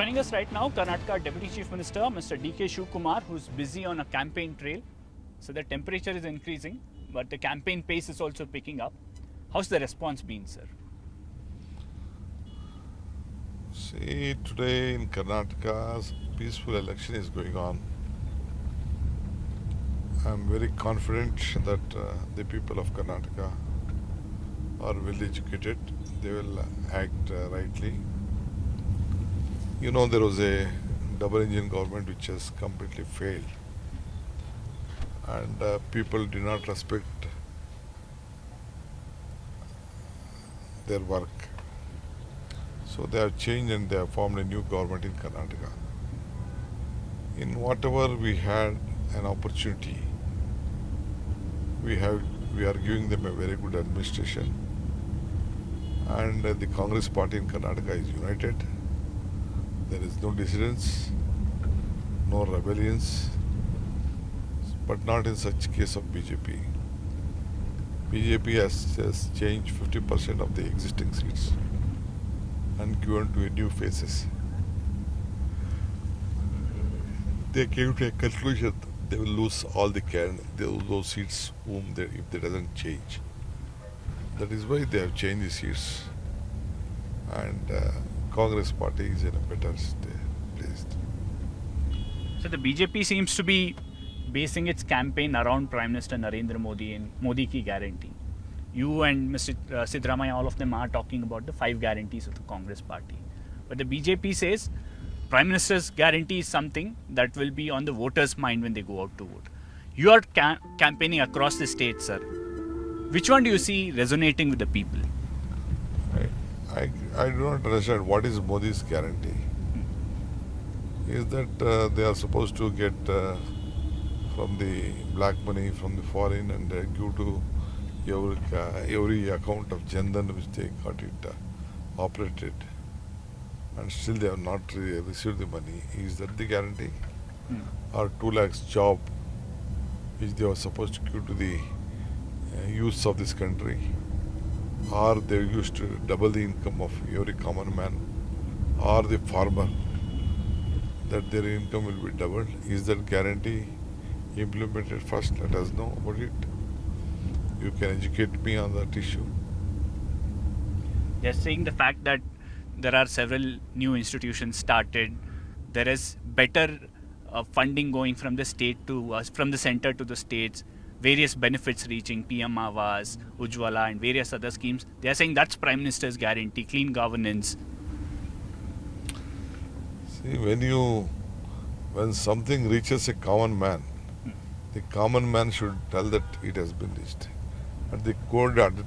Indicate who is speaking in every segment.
Speaker 1: Joining us right now, Karnataka Deputy Chief Minister, Mr. DK Shivakumar, who's busy on a campaign trail. So the temperature is increasing, but the campaign pace is also picking up. How's the response been, sir?
Speaker 2: See, today in Karnataka, peaceful election is going on. I'm very confident that the people of Karnataka are well educated. They will act rightly. You know, there was a double engine government which has completely failed, and people do not respect their work. So they have changed and they have formed a new government in Karnataka. In whatever we had an opportunity, we are giving them a very good administration, and the Congress party in Karnataka is united. There is no dissidence, no rebellions, but not in such case of BJP. BJP has just changed 50% of the existing seats and given to new faces. They came to a conclusion they will lose all those seats if they doesn't change. That is why they have changed the seats, and Congress party is in a better place.
Speaker 1: So the BJP seems to be basing its campaign around Prime Minister Narendra Modi and Modi Ki Guarantee. You and Mr. Siddaramaiah, all of them are talking about the 5 guarantees of the Congress party. But the BJP says Prime Minister's guarantee is something that will be on the voters' mind when they go out to vote. You are campaigning across the state, sir. Which one do you see resonating with the people?
Speaker 2: I do not understand what is Modi's guarantee. Is that they are supposed to get from the black money from the foreign and give to every account of Jandan which they got it operated, and still they have not received the money. Is that the guarantee? Or 2 lakhs job which they were supposed to give to the youths of this country? Or they used to double the income of every common man or the farmer, that their income will be doubled? Is that guarantee implemented? First, let us know about it. You can educate me on that issue.
Speaker 1: They're saying the fact that there are several new institutions started, there is better funding going from the state to from the center to the states, various benefits reaching PM Awas, Ujjwala and various other schemes. They are saying that's Prime Minister's guarantee, clean governance.
Speaker 2: See, when something reaches a common man, the common man should tell that it has been reached. At the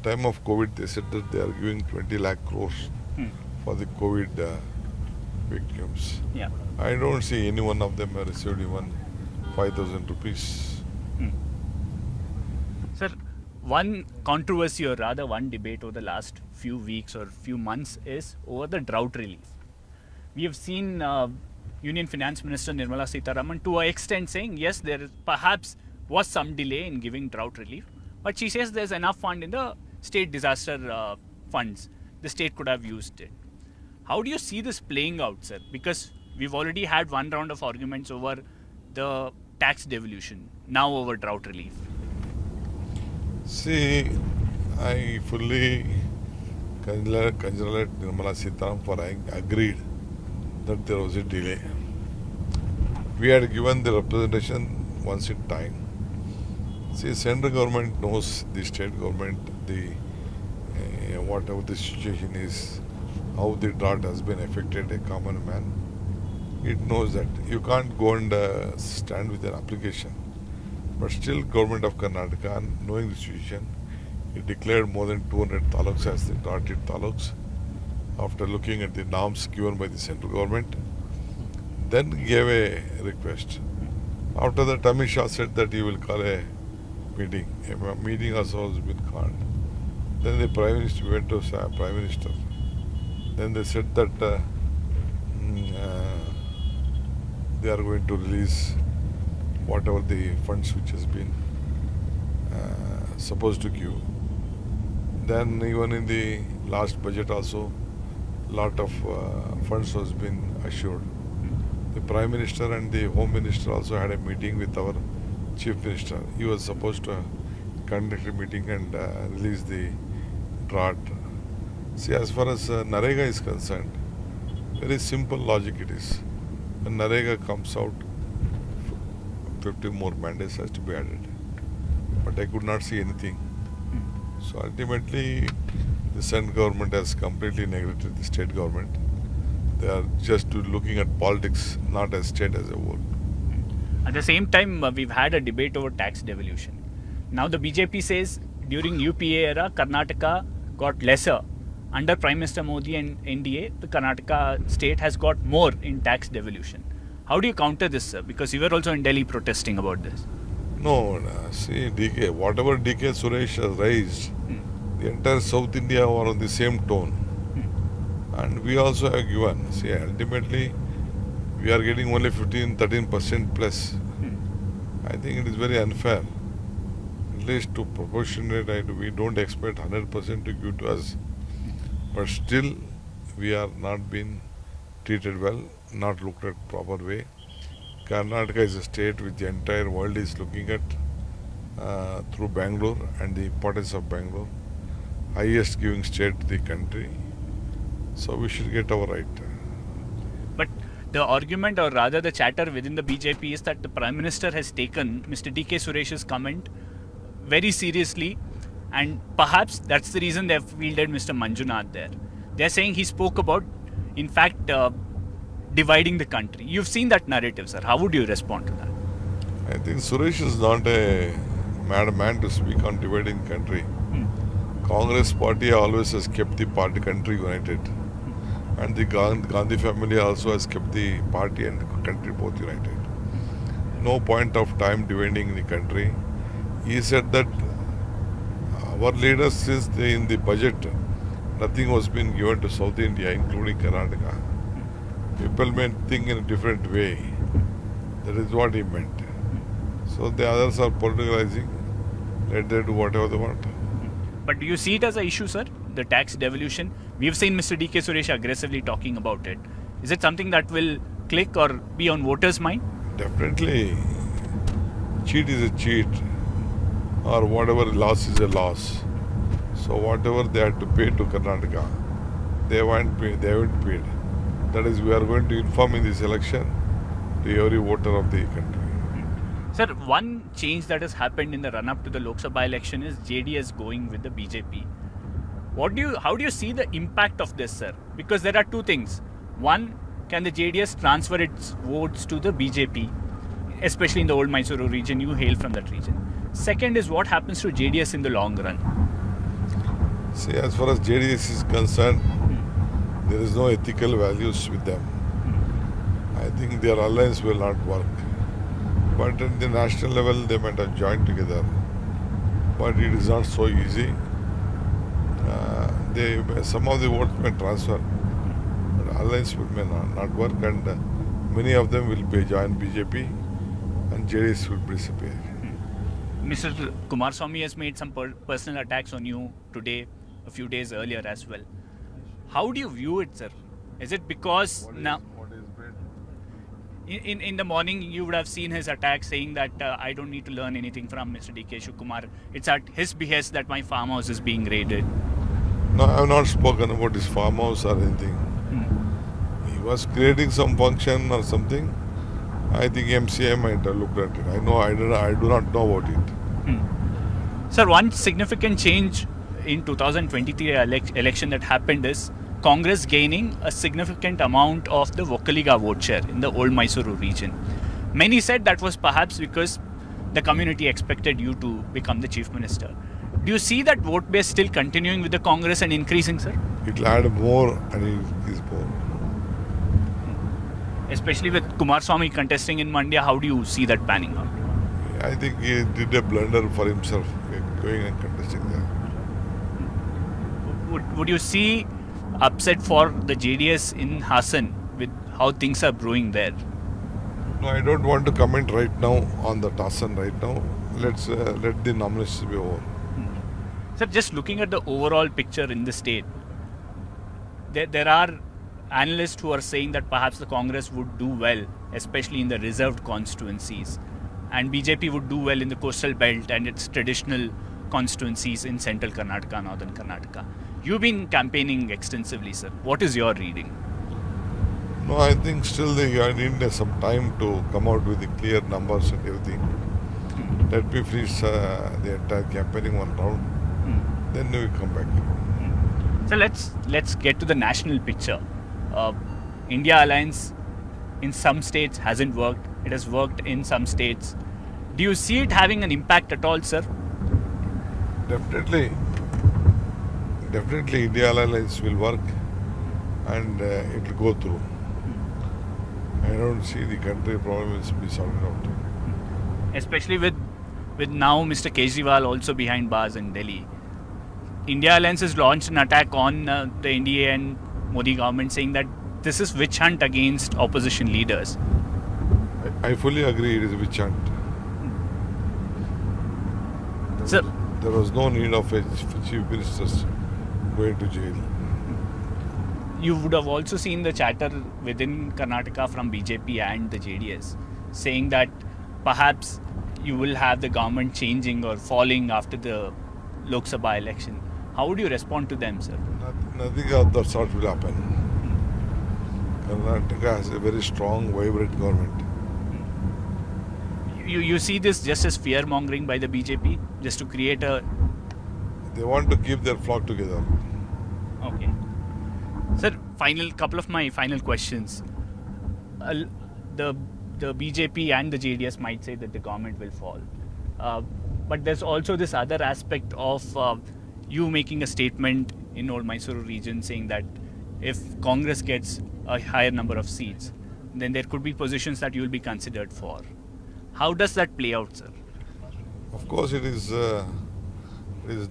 Speaker 2: time of COVID, they said that they are giving 20 lakh crores for the COVID victims.
Speaker 1: Yeah.
Speaker 2: I don't see any one of them have received even 5,000 rupees.
Speaker 1: Sir, one controversy or rather one debate over the last few weeks or few months is over the drought relief. We have seen Union Finance Minister Nirmala Sitharaman to an extent saying yes, there perhaps was some delay in giving drought relief, but she says there's enough fund in the state disaster funds. The state could have used it. How do you see this playing out, sir? Because we've already had one round of arguments over the tax devolution, now over drought relief.
Speaker 2: See, I fully congratulate Nirmala Sitharaman for having agreed that there was a delay. We had given the representation once in time. See, central government knows the state government, whatever the situation is, how the drought has been affected a common man. It knows that. You can't go and stand with an application. But still, government of Karnataka, knowing the situation, it declared more than 200 taluks as the drought-hit taluks after looking at the norms given by the central government. Then gave a request. After that, Amit Shah said that he will call a meeting. A meeting also has been called. Then the Prime Minister went to Prime Minister. Then they said that they are going to release whatever the funds which has been supposed to give. Then even in the last budget also, lot of funds has been assured. The Prime Minister and the Home Minister also had a meeting with our Chief Minister. He was supposed to conduct a meeting and release the drought. See, as far as Narega is concerned, very simple logic it is. When Narega comes out, 50 more mandates has to be added. But I could not see anything. So ultimately, the central government has completely neglected the state government. They are just looking at politics, not as state as a whole.
Speaker 1: At the same time, we've had a debate over tax devolution. Now the BJP says during UPA era, Karnataka got lesser. Under Prime Minister Modi and NDA, the Karnataka state has got more in tax devolution. How do you counter this, sir? Because you were also in Delhi protesting about this.
Speaker 2: No, see, whatever DK Suresh has raised, the entire South India were on the same tone. And we also have given. See, ultimately, we are getting only 13% plus. I think it is very unfair. At least to proportionate, we don't expect 100% to give to us. But still, we are not being treated well, not looked at proper way. Karnataka is a state which the entire world is looking at through Bangalore and the importance of Bangalore. Highest giving state to the country. So we should get our right.
Speaker 1: But the argument, or rather the chatter within the BJP, is that the Prime Minister has taken Mr. DK Suresh's comment very seriously, and perhaps that's the reason they've fielded Mr. Manjunath there. They're saying he spoke about, in fact, dividing the country. You've seen that narrative, sir. How would you respond to that?
Speaker 2: I think Suresh is not a mad man to speak on dividing country. Congress party always has kept the party country united. And the Gandhi family also has kept the party and the country both united. No point of time dividing the country. He said that our leaders, since in the budget, nothing was being given to South India, including Karnataka. People may think in a different way. That is what he meant. So the others are politicizing. Let them do whatever they want.
Speaker 1: But do you see it as an issue, sir? The tax devolution? We've seen Mr. DK Suresh aggressively talking about it. Is it something that will click or be on voters' mind?
Speaker 2: Definitely. Cheat is a cheat. Or whatever loss is a loss. So whatever they had to pay to Karnataka, they haven't paid. That is, we are going to inform in this election to every voter of the country.
Speaker 1: Sir, one change that has happened in the run-up to the Lok Sabha election is JDS going with the BJP. How do you see the impact of this, sir? Because there are two things. One, can the JDS transfer its votes to the BJP, especially in the Old Mysuru region? You hail from that region. Second is, what happens to JDS in the long run?
Speaker 2: See, as far as JDS is concerned, there is no ethical values with them. I think their alliance will not work. But at the national level, they might have joined together. But it is not so easy. Some of the votes may transfer, but alliance may not work, and many of them will be join BJP, and JDS will disappear.
Speaker 1: Mr. Kumaraswamy has made some personal attacks on you today, a few days earlier as well. How do you view it, sir? Is it because now? In the morning, you would have seen his attack saying that I don't need to learn anything from Mr. DK Shivakumar. It's at his behest that my farmhouse is being raided.
Speaker 2: No, I have not spoken about his farmhouse or anything. He was creating some function or something. I think MCI might have looked at it. I do not know about it.
Speaker 1: Sir, one significant change in 2023 election that happened is Congress gaining a significant amount of the Vokkaliga vote share in the Old Mysuru region. Many said that was perhaps because the community expected you to become the chief minister. Do you see that vote base still continuing with the Congress and increasing, sir?
Speaker 2: It will add more and increase more.
Speaker 1: Especially with Kumaraswamy contesting in Mandya, how do you see that panning out?
Speaker 2: I think he did a blunder for himself going and contesting there.
Speaker 1: Would you see upset for the JDS in Hassan with how things are brewing there?
Speaker 2: No, I don't want to comment right now on the Hassan right now. Let's let the nominations be over.
Speaker 1: Sir, just looking at the overall picture in the state, there are analysts who are saying that perhaps the Congress would do well, especially in the reserved constituencies, and BJP would do well in the coastal belt and its traditional constituencies in central Karnataka, northern Karnataka. You've been campaigning extensively, sir. What is your reading?
Speaker 2: No, I think still they need some time to come out with the clear numbers and everything. Let me finish the entire campaigning one round, then we come back.
Speaker 1: So let's get to the national picture. India Alliance in some states hasn't worked. It has worked in some states. Do you see it having an impact at all, sir?
Speaker 2: Definitely India Alliance will work and it will go through. I don't see the country problem will be sorted out.
Speaker 1: Especially with now Mr. Kejriwal also behind bars in Delhi. India Alliance has launched an attack on the NDA and Modi government, saying that this is witch hunt against opposition leaders.
Speaker 2: I fully agree it is a witch hunt.
Speaker 1: Sir,
Speaker 2: there was no need of a chief ministers going to jail.
Speaker 1: You would have also seen the chatter within Karnataka from BJP and the JDS saying that perhaps you will have the government changing or falling after the Lok Sabha election. How would you respond to them, sir?
Speaker 2: Nothing of that sort will happen. Karnataka has a very strong, vibrant government.
Speaker 1: You see this just as fear-mongering by the BJP, just to create a...
Speaker 2: They want to keep their flock together.
Speaker 1: Okay. Sir, couple of my final questions. The BJP and the JDS might say that the government will fall. But there's also this other aspect of you making a statement in Old Mysuru region saying that if Congress gets a higher number of seats, then there could be positions that you will be considered for. How does that play out, sir?
Speaker 2: Of course, it is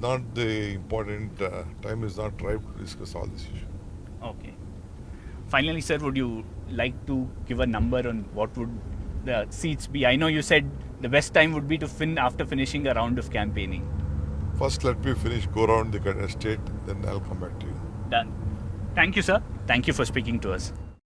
Speaker 2: not the important time is not ripe to discuss all this issue.
Speaker 1: Okay. Finally, sir, would you like to give a number on what would the seats be? I know you said the best time would be to after finishing a round of campaigning.
Speaker 2: First, let me go around the state, then I'll come back to you.
Speaker 1: Done. Thank you, sir. Thank you for speaking to us.